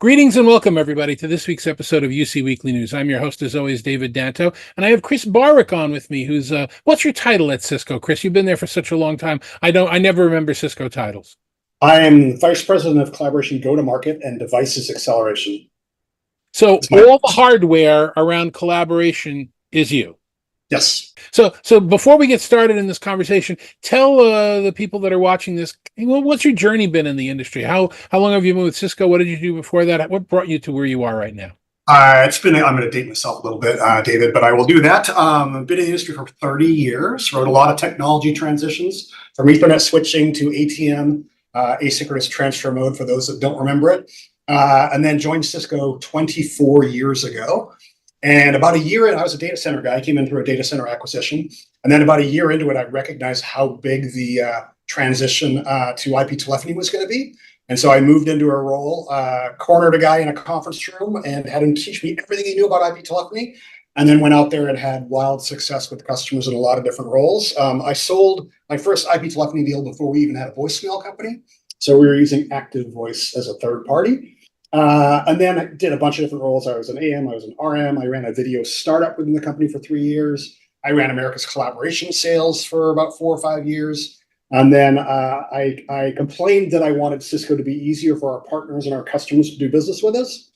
Greetings and welcome, everybody, to this week's episode of UC Weekly News. I'm your host, as always, David Danto, and I have Chris Barwick on with me. Who's what's your title at Cisco, Chris? You've been there for such a long time. I never remember Cisco titles. I am Vice President of Collaboration Go-to-Market and Devices Acceleration. So all the hardware around collaboration is you. Yes. So before we get started in this conversation, tell the people that are watching this, what's your journey been in the industry? How long have you been with Cisco? What did you do before that? What brought you to where you are right now? I'm going to date myself a little bit, David, but I will do that. I've been in the industry for 30 years, wrote a lot of technology transitions from Ethernet switching to ATM, asynchronous transfer mode for those that don't remember it, and then joined Cisco 24 years ago. And about a year in, I was a data center guy. I came in through a data center acquisition. And then about a year into it, I recognized how big the transition to IP telephony was going to be. And so I moved into a role, cornered a guy in a conference room and had him teach me everything he knew about IP telephony. And then went out there and had wild success with customers in a lot of different roles. I sold my first IP telephony deal before we even had a voicemail company. So we were using Active Voice as a third party. And then I did a bunch of different roles. I was an AM, I was an RM. I ran a video startup within the company for 3 years. I ran America's collaboration sales for about 4 or 5 years. And then I complained that I wanted Cisco to be easier for our partners and our customers to do business with us.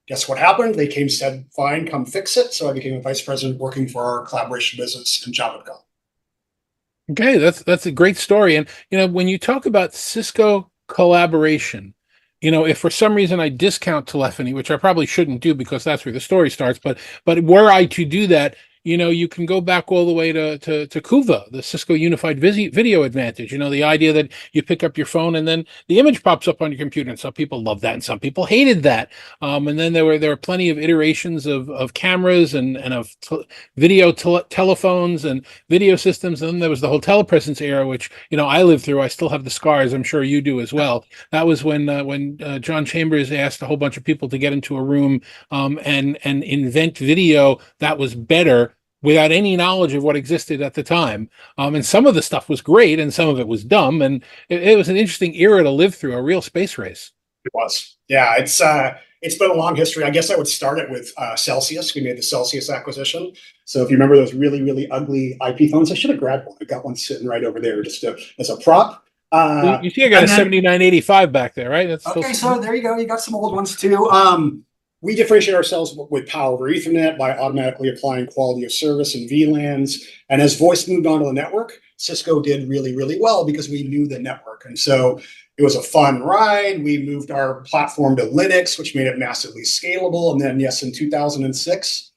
Guess what happened? They came, said, fine, come fix it. So I became a vice president working for our collaboration business in Java.com. Okay, that's a great story. And when you talk about Cisco collaboration, if for some reason I discount telephony, which I probably shouldn't do because that's where the story starts, but were I to do that, you can go back all the way to CUVA, the Cisco Unified Video Advantage. The idea that you pick up your phone and then the image pops up on your computer, and some people love that and some people hated that. And then there were plenty of iterations of cameras and of video telephones and video systems. And then there was the whole telepresence era, which I lived through. I still have the scars. I'm sure you do as well. That was when John Chambers asked a whole bunch of people to get into a room and invent video that was better, without any knowledge of what existed at the time. And some of the stuff was great and some of it was dumb. And it was an interesting era to live through, a real space race. It was. Yeah, it's been a long history. I guess I would start it with Celsius. We made the Celsius acquisition. So if you remember those really, really ugly IP phones, I should have grabbed one. I got one sitting right over there just as a prop. You see, I got a 7985 back there, right? That's okay, so there you go. You got some old ones too. We differentiate ourselves with power over Ethernet by automatically applying quality of service and VLANs. And as voice moved onto the network, Cisco did really, really well because we knew the network. And so it was a fun ride. We moved our platform to Linux, which made it massively scalable. And then, yes, in 2006,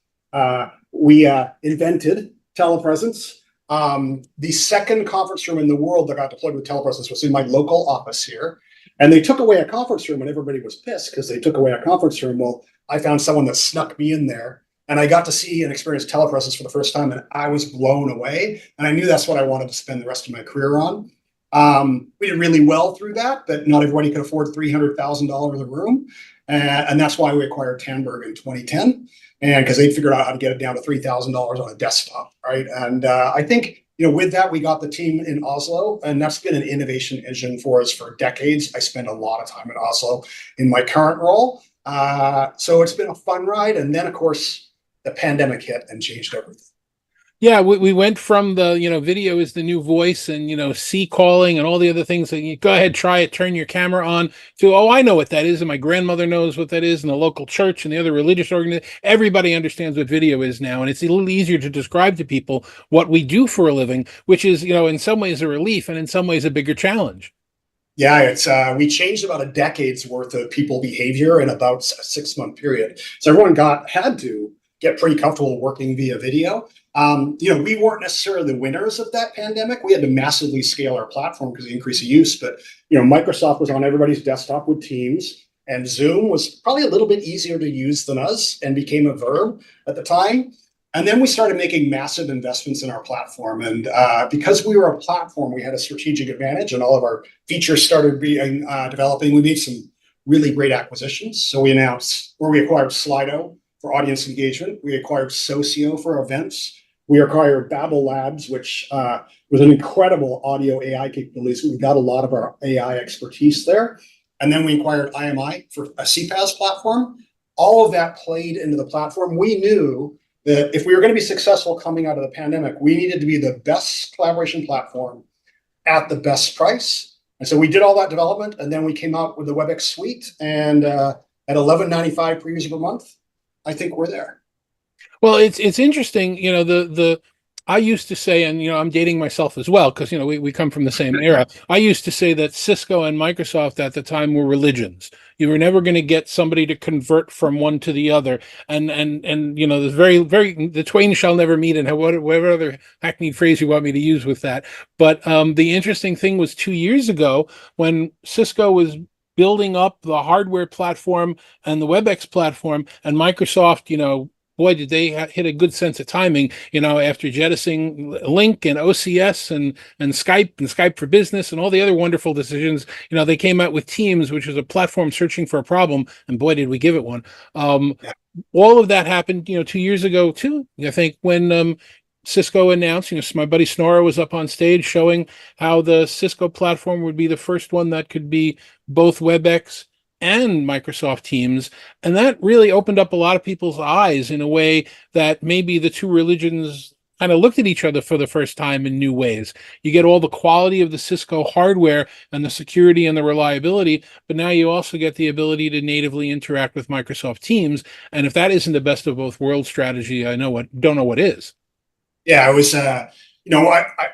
we invented telepresence. The second conference room in the world that got deployed with telepresence was in my local office here. And they took away a conference room and everybody was pissed because they took away a conference room. Well, I found someone that snuck me in there and I got to see and experience telepresence for the first time and I was blown away. And I knew that's what I wanted to spend the rest of my career on. We did really well through that, but not everybody could afford $300,000 a room. And that's why we acquired Tandberg in 2010. And because they figured out how to get it down to $3,000 on a desktop, right? And I think, with that, we got the team in Oslo, and that's been an innovation engine for us for decades. I spend a lot of time in Oslo in my current role. So it's been a fun ride. And then, of course, the pandemic hit and changed everything. Yeah, we went from the, video is the new voice and, C calling and all the other things that you go ahead, try it, turn your camera on to, oh, I know what that is. And my grandmother knows what that is. And the local church and the other religious organization, everybody understands what video is now. And it's a little easier to describe to people what we do for a living, which is, in some ways a relief and in some ways a bigger challenge. Yeah, it's we changed about a decade's worth of people behavior in about a 6-month period. So everyone had to get pretty comfortable working via video. We weren't necessarily the winners of that pandemic. We had to massively scale our platform because of the increase of use. But, Microsoft was on everybody's desktop with Teams, and Zoom was probably a little bit easier to use than us and became a verb at the time. And then we started making massive investments in our platform. And because we were a platform, we had a strategic advantage and all of our features started being developing. We made some really great acquisitions. So we acquired Slido for audience engagement. We acquired Socio for events. We acquired Babel Labs, which was an incredible audio AI capabilities. We got a lot of our AI expertise there. and then we acquired IMI for a CPaaS platform. All of that played into the platform. We knew that if we were going to be successful coming out of the pandemic, we needed to be the best collaboration platform at the best price. And so we did all that development, and then we came out with the WebEx suite, and at $11.95 per user per month, I think we're there. Well, it's interesting, the I used to say, and I'm dating myself as well, because we come from the same era. I used to say that Cisco and Microsoft at the time were religions. You were never going to get somebody to convert from one to the other, and there's very the twain shall never meet, and whatever other hackneyed phrase you want me to use with that. But the interesting thing was 2 years ago when Cisco was building up the hardware platform and the WebEx platform, and Microsoft, boy, did they hit a good sense of timing, after jettisoning Link and OCS and Skype for Business and all the other wonderful decisions. They came out with Teams, which is a platform searching for a problem, and boy, did we give it one. All of that happened, 2 years ago too, I think, when Cisco announced, my buddy Snora was up on stage showing how the Cisco platform would be the first one that could be both WebEx and Microsoft Teams. And that really opened up a lot of people's eyes in a way that maybe the two religions kind of looked at each other for the first time in new ways. You get all the quality of the Cisco hardware and the security and the reliability, but now you also get the ability to natively interact with Microsoft Teams. And if that isn't the best of both worlds strategy, don't know what is. Yeah, I was, I've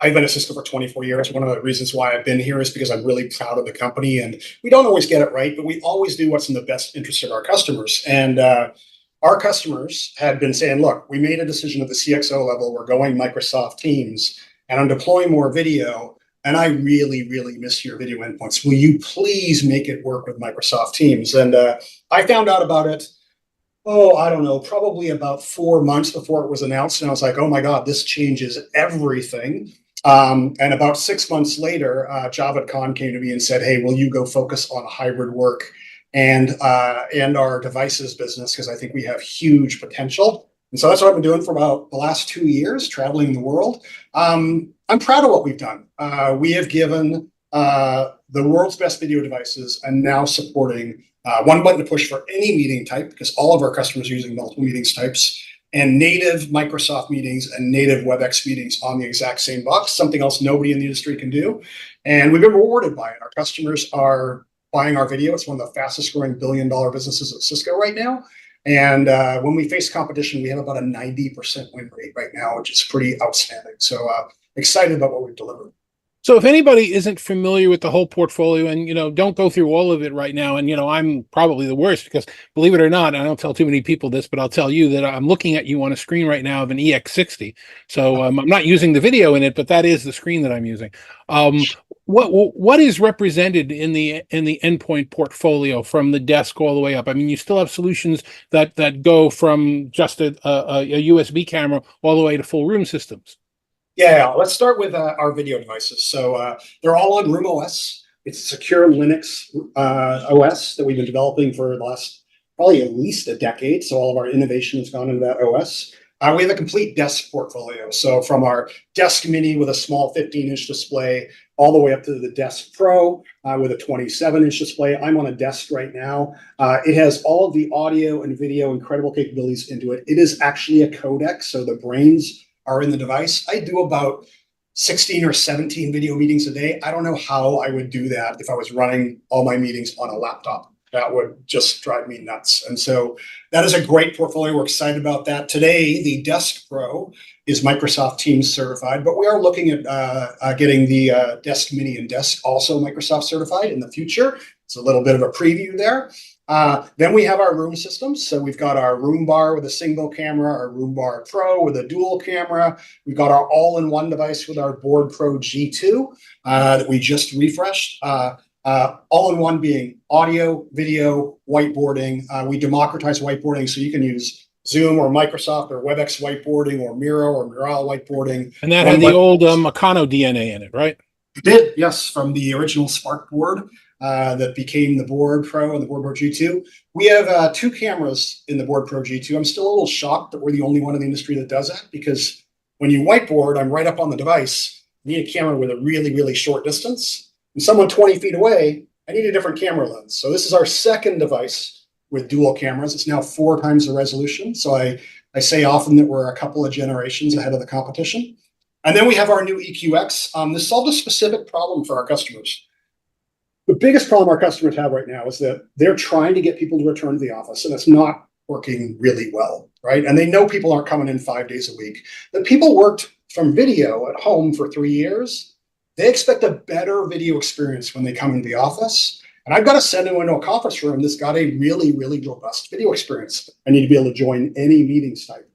been at Cisco for 24 years. One of the reasons why I've been here is because I'm really proud of the company, and we don't always get it right, but we always do what's in the best interest of our customers. And our customers had been saying, look, we made a decision at the CXO level. We're going Microsoft Teams, and I'm deploying more video. And I really, really miss your video endpoints. Will you please make it work with Microsoft Teams? And I found out about it, I don't know, probably about 4 months before it was announced. And I was like, oh my God, this changes everything. And about 6 months later, Javed Khan came to me and said, hey, will you go focus on hybrid work and our devices business? Because I think we have huge potential. And so that's what I've been doing for about the last 2 years, traveling the world. I'm proud of what we've done. We have given the world's best video devices and now supporting one button to push for any meeting type, because all of our customers are using multiple meetings types, and native Microsoft meetings and native WebEx meetings on the exact same box, something else nobody in the industry can do. And we've been rewarded by it. Our customers are buying our video. It's one of the fastest growing billion-dollar businesses at Cisco right now. And when we face competition, we have about a 90% win rate right now, which is pretty outstanding. So excited about what we've delivered. So if anybody isn't familiar with the whole portfolio, and don't go through all of it right now, and I'm probably the worst, because believe it or not, I don't tell too many people this, but I'll tell you that I'm looking at you on a screen right now of an EX60. So I'm not using the video in it, but that is the screen that I'm using. What is represented in the endpoint portfolio from the desk all the way up? I mean, you still have solutions that go from just a USB camera all the way to full room systems. Yeah, let's start with our video devices. So they're all on Room OS. It's a secure Linux OS that we've been developing for the last probably at least a decade. So all of our innovation has gone into that OS. We have a complete desk portfolio. So from our Desk Mini with a small 15-inch display all the way up to the Desk Pro with a 27-inch display. I'm on a desk right now. It has all of the audio and video incredible capabilities into it. It is actually a codec, so the brains are in the device. I do about 16 or 17 video meetings a day. I don't know how I would do that if I was running all my meetings on a laptop. That would just drive me nuts. And so that is a great portfolio. We're excited about that. Today, the Desk Pro is Microsoft Teams certified, but we are looking at getting the Desk Mini and Desk also Microsoft certified in the future. It's a little bit of a preview there. Then we have our room systems. So we've got our room bar with a single camera, our room bar Pro with a dual camera. We've got our all-in-one device with our Board Pro G2 that we just refreshed. All-in-one being audio, video, whiteboarding. We democratize whiteboarding, so you can use Zoom or Microsoft or WebEx whiteboarding or Miro or Mural whiteboarding. And that had the old Meccano DNA in it, right? It did, yes, from the original Spark board. That became the Board Pro and the Board Pro G2. We have 2 cameras in the Board Pro G2. I'm still a little shocked that we're the only one in the industry that does that, because when you whiteboard, I'm right up on the device. You need a camera with a really, really short distance. And someone 20 feet away I need a different camera lens. So this is our second device with dual cameras. It's now 4 times the resolution. So I say often that we're a couple of generations ahead of the competition. And then we have our new EQX. This solved a specific problem for our customers. The biggest problem our customers have right now is that they're trying to get people to return to the office, and it's not working really well, right? And they know people aren't coming in 5 days a week. The people worked from video at home for 3 years. They expect a better video experience when they come into the office. And I've got to send them into a conference room that's got a really, really robust video experience. I need to be able to join any meetings type.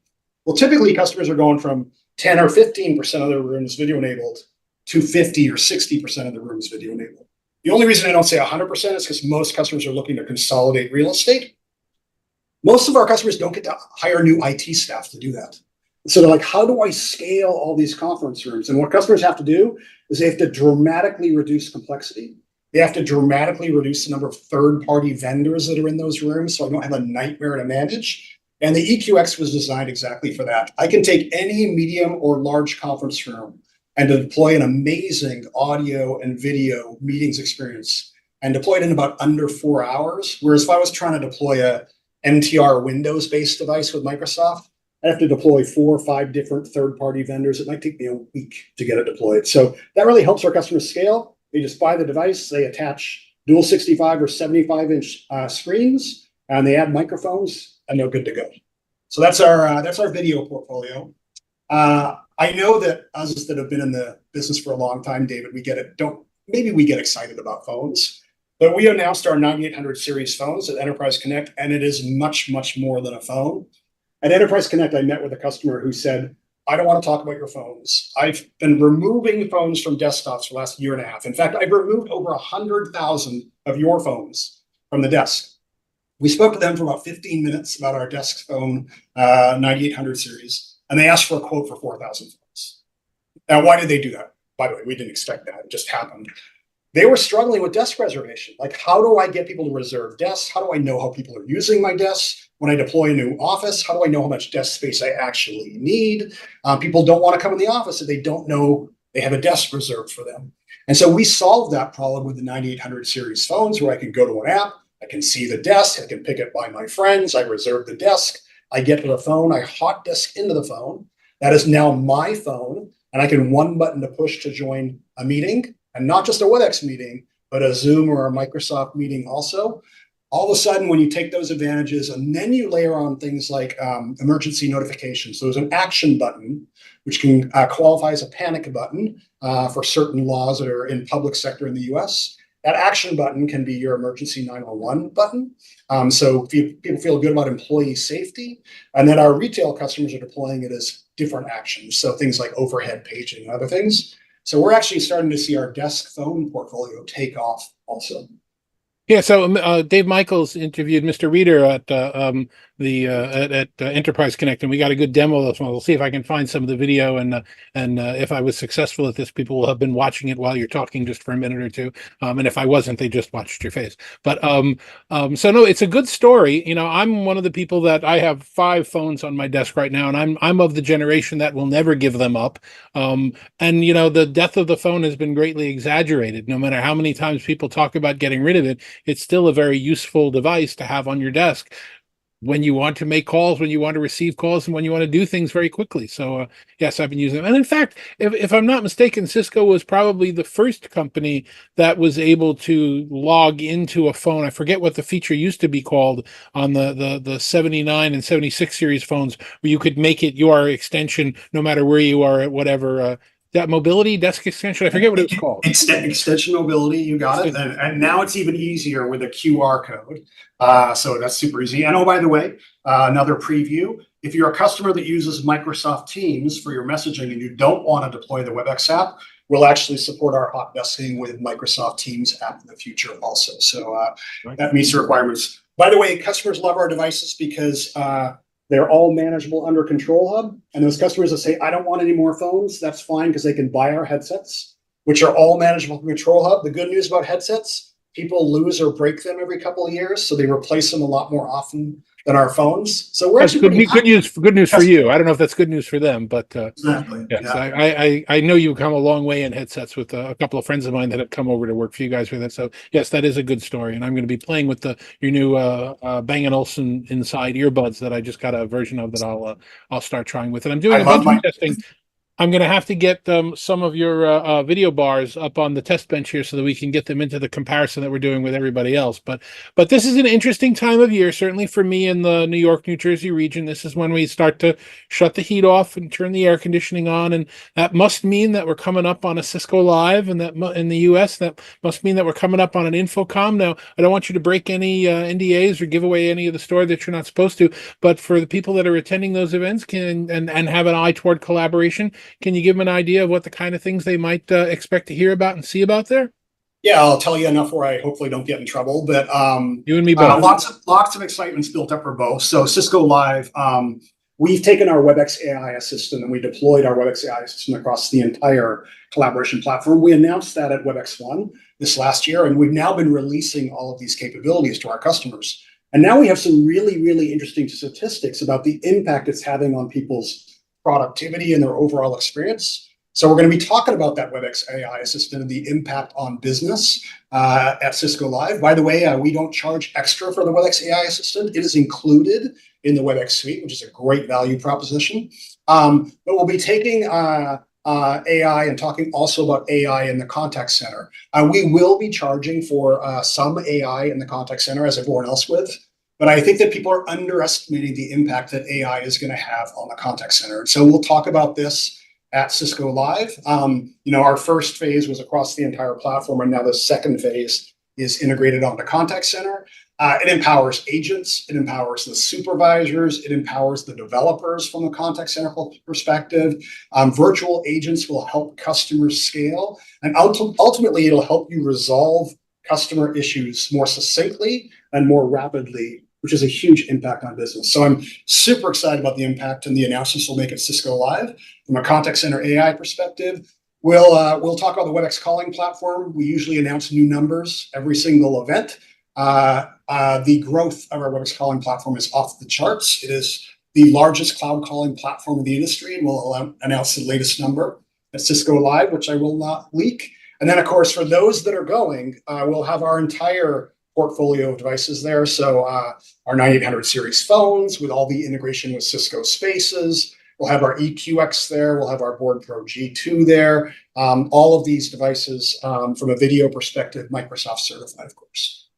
Well, typically customers are going from 10 or 15% of their rooms video enabled to 50 or 60% of the rooms video enabled. The only reason I don't say 100% is because most customers are looking to consolidate real estate. Most of our customers don't get to hire new IT staff to do that. So they're like, how do I scale all these conference rooms? And what customers have to do is they have to dramatically reduce complexity. They have to dramatically reduce the number of third-party vendors that are in those rooms, so I don't have a nightmare to manage. And the EQX was designed exactly for that. I can take any medium or large conference room and deploy an amazing audio and video meetings experience and deploy it in about under 4 hours. Whereas if I was trying to deploy a MTR Windows-based device with Microsoft, I have to deploy 4 or 5 different third-party vendors. It might take me a week to get it deployed. So that really helps our customers scale. They just buy the device, they attach dual 65 or 75-inch screens, and they add microphones, and they're good to go. So that's our video portfolio. I know that us that have been in the business for a long time, David, maybe we get excited about phones, but we announced our 9800 series phones at Enterprise Connect, and it is much, much more than a phone. At Enterprise Connect, I met with a customer who said, I don't want to talk about your phones. I've been removing phones from desktops for the last year and a half. In fact, I've removed over 100,000 of your phones from the desk. We spoke to them for about 15 minutes about our desk phone 9800 series, and they asked for a quote for 4,000 phones. Now, why did they do that? By the way, we didn't expect that. It just happened. They were struggling with desk reservation. Like, how do I get people to reserve desks? How do I know how people are using my desks? When I deploy a new office, how do I know how much desk space I actually need? People don't want to come in the office if they don't know they have a desk reserved for them. And so we solved that problem with the 9800 series phones, where I can go to an app, I can see the desk, I can pick it by my friends, I reserve the desk, I get to the phone, I hot desk into the phone. That is now my phone, and I can one button to push to join a meeting, and not just a WebEx meeting, but a Zoom or a Microsoft meeting also. All of a sudden, when you take those advantages and then you layer on things like emergency notifications, so there's an action button, which can qualify as a panic button for certain laws that are in public sector in the US. That action button can be your emergency 911 button. So people feel good about employee safety. And then our retail customers are deploying it as different actions. So things like overhead paging and other things. So we're actually starting to see our desk phone portfolio take off also. Yeah, so Dave Michaels interviewed Mr. Reader at Enterprise Connect, and we got a good demo of this one. We'll see if I can find some of the video, and if I was successful at this, people will have been watching it while you're talking just for a minute or two. And if I wasn't, they just watched your face. But so no, it's a good story. You know, I'm one of the people that I have 5 phones on my desk right now, and I'm of the generation that will never give them up. And you know, the death of the phone has been greatly exaggerated. No matter how many times people talk about getting rid of it, it's still a very useful device to have on your desk when you want to make calls, when you want to receive calls, and when you want to do things very quickly. So yes, I've been using them. And in fact, if I'm not mistaken, Cisco was probably the first company that was able to log into a phone. I forget what the feature used to be called on the 79 and 76 series phones, where you could make it your extension no matter where you are at whatever that mobility desk extension. I forget what it was called. Extension mobility, you got it. And now it's even easier with a QR code. So that's super easy. And oh, by the way, another preview. If you're a customer that uses Microsoft Teams for your messaging and you don't want to deploy the WebEx app, we'll actually support our hot desking with Microsoft Teams app in the future also. So that meets the requirements. By the way, customers love our devices because they're all manageable under Control Hub. And those customers that say, I don't want any more phones, that's fine, because they can buy our headsets, which are all manageable from Control Hub. The good news about headsets, people lose or break them every couple of years, so they replace them a lot more often than our phones. So we're That's actually pretty good happy. news. Good news for you. I don't know if that's good news for them, but Exactly. yes, Yeah. I know you've come a long way in headsets with a couple of friends of mine that have come over to work for you guys with it. So yes, that is a good story, and I'm going to be playing with the your new Bang& Olufsen Inside earbuds that I just got a version of that I'll start trying with, and I'm I doing a love bunch of my testing. I'm going to have to get some of your video bars up on the test bench here so that we can get them into the comparison that we're doing with everybody else. But this is an interesting time of year, certainly for me in the New York, New Jersey region. This is when we start to shut the heat off and turn the air conditioning on, and that must mean that we're coming up on a Cisco Live, and that in the U.S. that must mean that we're coming up on an InfoComm. Now, I don't want you to break any NDAs or give away any of the story that you're not supposed to, but for the people that are attending those events and have an eye toward collaboration, can you give them an idea of what the kind of things they might expect to hear about and see about there? Yeah, I'll tell you enough where I hopefully don't get in trouble, but You and me both. lots of excitement's built up for both. So Cisco Live, we've taken our WebEx AI assistant and we deployed our WebEx AI assistant across the entire collaboration platform. We announced that at WebEx One this last year, and we've now been releasing all of these capabilities to our customers. And now we have some really, really interesting statistics about the impact it's having on people's productivity and their overall experience. So we're going to be talking about that WebEx AI assistant and the impact on business at Cisco Live. By the way, we don't charge extra for the WebEx AI assistant. It is included in the WebEx suite, which is a great value proposition. But we'll be taking AI and talking also about AI in the contact center. We will be charging for some AI in the contact center, as everyone else would. But I think that people are underestimating the impact that AI is going to have on the contact center. So we'll talk about this at Cisco Live. Our first phase was across the entire platform, and now the second phase is integrated onto contact center. It empowers agents, it empowers the supervisors, it empowers the developers from the contact center perspective. Virtual agents will help customers scale, and ultimately it'll help you resolve customer issues more succinctly and more rapidly, which is a huge impact on business. So I'm super excited about the impact and the announcements we'll make at Cisco Live. From a contact center AI perspective, we'll talk about the WebEx calling platform. We usually announce new numbers every single event. The growth of our WebEx calling platform is off the charts. It is the largest cloud calling platform in the industry, and we'll announce the latest number at Cisco Live, which I will not leak. And then, of course, for those that are going, we'll have our entire portfolio of devices there. So our 9800 series phones with all the integration with Cisco Spaces. We'll have our EQX there. We'll have our Board Pro G2 there. All of these devices, from a video perspective, Microsoft certified, of course.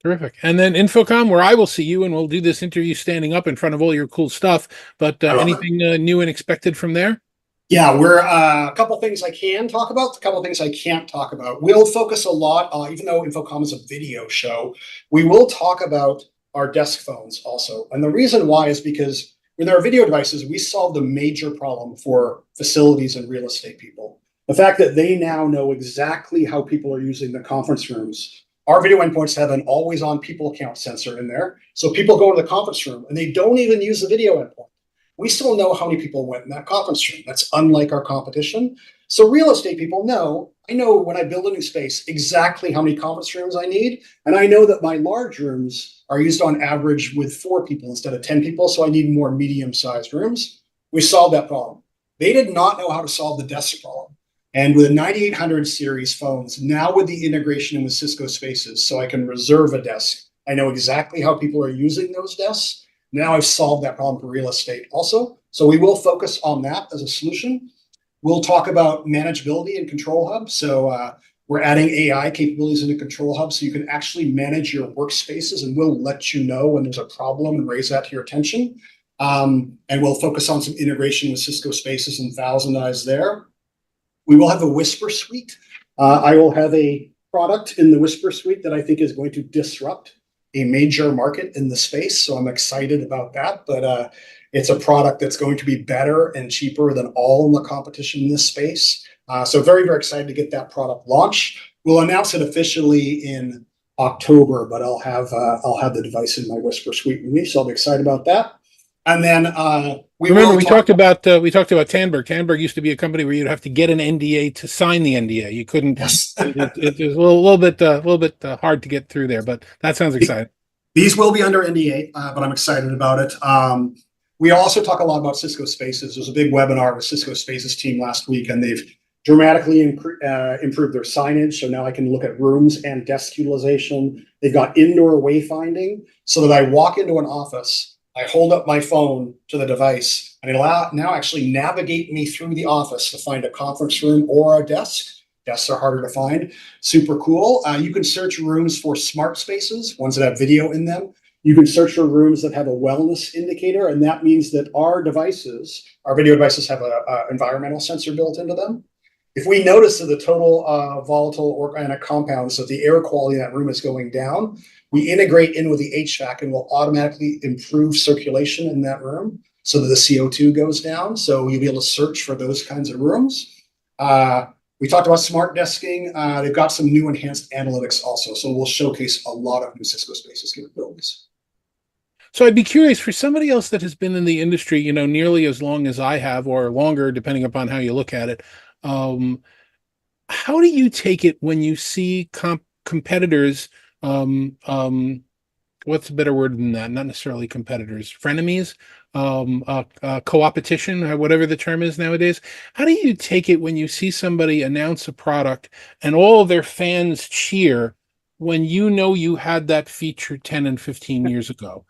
Terrific. And then InfoComm, where I will see you, and we'll do this interview standing up in front of all your cool stuff. But anything new and expected from there? Yeah, we're a couple things I can talk about, a couple things I can't talk about. We'll focus a lot, even though InfoComm is a video show, we will talk about our desk phones also. And the reason why is because with our video devices, we solved a major problem for facilities and real estate people. The fact that they now know exactly how people are using the conference rooms. Our video endpoints have an always-on people count sensor in there. So people go to the conference room and they don't even use the video endpoint. We still know how many people went in that conference room. That's unlike our competition. So real estate people know, I know when I build a new space exactly how many conference rooms I need. And I know that my large rooms are used on average with 4 people instead of 10 people. So I need more medium-sized rooms. We solved that problem. They did not know how to solve the desk problem. And with the 9800 series phones, now with the integration with Cisco Spaces, so I can reserve a desk. I know exactly how people are using those desks. Now I've solved that problem for real estate also. So we will focus on that as a solution. We'll talk about manageability and Control Hub. So we're adding AI capabilities into Control Hub so you can actually manage your workspaces, and we'll let you know when there's a problem and raise that to your attention. And we'll focus on some integration with Cisco Spaces and Thousand Eyes there. We will have a Whisper Suite. I will have a product in the Whisper Suite that I think is going to disrupt a major market in the space. So I'm excited about that, but it's a product that's going to be better and cheaper than all in the competition in this space. So very, very excited to get that product launched. We'll announce it officially in October, but I'll have the device in my Whisper Suite with me. So I'll be excited about that. And then we talked about Tandberg. Tandberg used to be a company where you'd have to get an NDA to sign the NDA. You couldn't. Yes. It was a little bit hard to get through there, but that sounds exciting. These will be under NDA, but I'm excited about it. We also talk a lot about Cisco Spaces. There was a big webinar with Cisco Spaces team last week, and they've dramatically improved their signage. So now I can look at rooms and desk utilization. They've got indoor wayfinding so that I walk into an office, I hold up my phone to the device, and it'll now actually navigate me through the office to find a conference room or a desk. Desks are harder to find. Super cool. You can search rooms for smart spaces, ones that have video in them. You can search for rooms that have a wellness indicator, and that means that our video devices have an environmental sensor built into them. If we notice that the total volatile organic compounds, so the air quality in that room is going down, we integrate in with the HVAC and will automatically improve circulation in that room so that the CO2 goes down. So you'll be able to search for those kinds of rooms. We talked about smart desking. They've got some new enhanced analytics also. So we'll showcase a lot of new Cisco Spaces capabilities. So I'd be curious, for somebody else that has been in the industry, nearly as long as I have, or longer, depending upon how you look at it. How do you take it when you see competitors? What's a better word than that? Not necessarily competitors, frenemies, co-opetition, or whatever the term is nowadays. How do you take it when you see somebody announce a product and all of their fans cheer when you had that feature 10 and 15 years ago?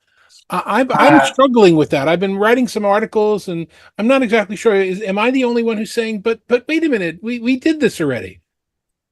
I'm struggling with that. I've been writing some articles, and I'm not exactly sure. Am I the only one who's saying, but wait a minute, we did this already?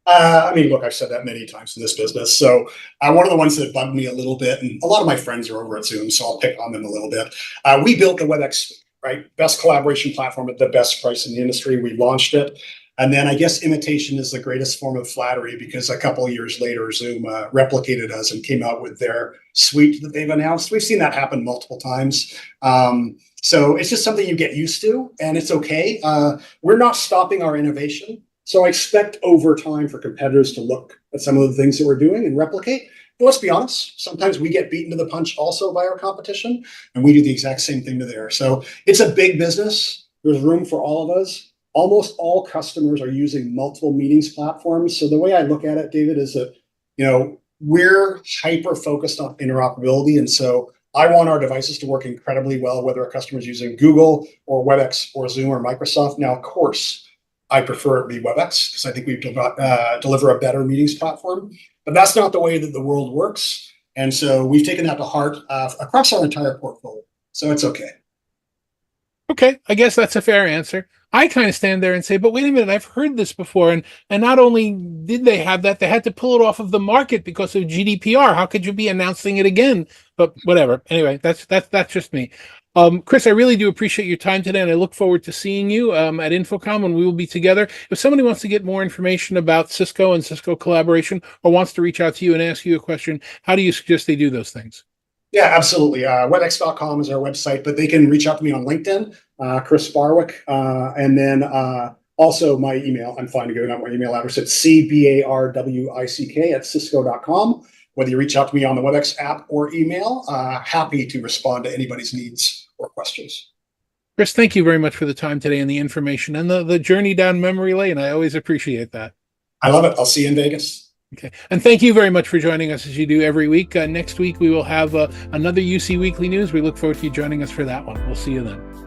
I mean, look, I've said that many times in this business. So one of the ones that bugged me a little bit, and a lot of my friends are over at Zoom, so I'll pick on them a little bit. We built the WebEx, right? Best collaboration platform at the best price in the industry. We launched it. And then I guess imitation is the greatest form of flattery, because a couple of years later, Zoom replicated us and came out with their suite that they've announced. We've seen that happen multiple times. So it's just something you get used to, and it's okay. We're not stopping our innovation. So I expect over time for competitors to look at some of the things that we're doing and replicate. But let's be honest, sometimes we get beaten to the punch also by our competition, and we do the exact same thing to theirs. So it's a big business. There's room for all of us. Almost all customers are using multiple meetings platforms. So the way I look at it, David, is that, we're hyper focused on interoperability. And so I want our devices to work incredibly well, whether a customer is using Google or WebEx or Zoom or Microsoft. Now, of course, I prefer it be WebEx because I think we deliver a better meetings platform, but that's not the way that the world works. And so we've taken that to heart across our entire portfolio. So it's okay. Okay, I guess that's a fair answer. I kind of stand there and say, but wait a minute, I've heard this before. And not only did they have that, they had to pull it off of the market because of GDPR. How could you be announcing it again? But whatever. Anyway, that's just me. Chris, I really do appreciate your time today, and I look forward to seeing you at InfoComm when we will be together. If somebody wants to get more information about Cisco and Cisco collaboration, or wants to reach out to you and ask you a question, how do you suggest they do those things? Yeah, absolutely. Webex.com is our website, but they can reach out to me on LinkedIn, Chris Barwick, and then also my email. I'm fine to giving out my email address. It's cbarwick@cisco.com. Whether you reach out to me on the WebEx app or email, happy to respond to anybody's needs or questions. Chris, thank you very much for the time today and the information and the journey down memory lane. I always appreciate that. I love it. I'll see you in Vegas. Okay. And thank you very much for joining us as you do every week. Next week, we will have another UC Weekly News. We look forward to you joining us for that one. We'll see you then.